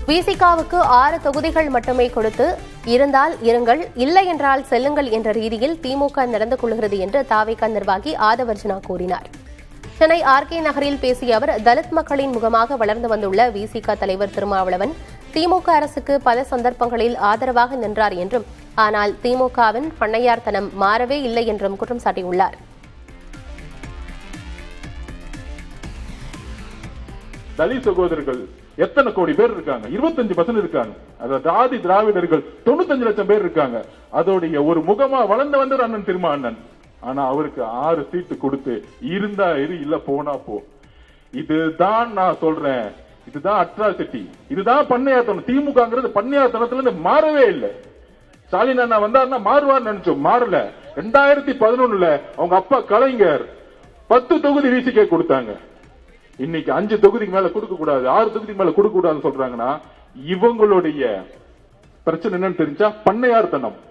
விசிகாவுக்கு 6 தொகுதிகள் மட்டுமே கொடுத்து இருந்தால் இருங்கள், இல்லை என்றால் செல்லுங்கள் என்ற ரீதியில் திமுக நடந்து கொள்கிறது என்று தாவேகா நிர்வாகி ஆதவர்ஜனா கூறினார். சென்னை ஆர்கே நகரில் பேசிய அவர், தலித் மக்களின் முகமாக வளர்ந்து வந்துள்ள விசிக தலைவர் திருமாவளவன் திமுக அரசுக்கு பல சந்தர்ப்பங்களில் ஆதரவாக நின்றார் என்றும், ஆனால் திமுகவின் பண்ணையார்த்தனம் மாறவே இல்லை என்றும் குற்றம் சாட்டியுள்ளார். தலித் சகோதரர்கள் எத்தனை கோடி பேர் இருக்காங்க? 25% இருக்காங்க. அதாவது ஆதி திராவிடர்கள் 95 லட்சம் பேர் இருக்காங்க. அதோடைய ஒரு முகமா வளர்ந்து வந்தவர் அண்ணன் திருமாவளவன். ஆனா அவருக்கு 6 சீட்டு கொடுத்து இருந்தா இரு, இல்ல போனா போ. இதுதான் நான் சொல்றேன், இதுதான் அட்ராசிட்டி, இதுதான் பண்ணையாத்தனம். திமுகங்கிறது பண்ணையாத்தனத்துல இருந்து மாறவே இல்லை. ஸ்டாலின் அண்ணா வந்தாருன்னா மாறுவார் நினைச்சோம், மாறல. 2011 அவங்க அப்பா கலைஞர் 10 தொகுதி விசிக கொடுத்தாங்க. இன்னைக்கு 5 தொகுதிக்கு மேல கொடுக்க கூடாது, 6 தொகுதிக்கு மேல கொடுக்க கூடாதுன்னு சொல்றாங்கன்னா இவங்களுடைய பிரச்சனை என்னன்னு தெரிஞ்சா பண்ணையார்த்தனம்.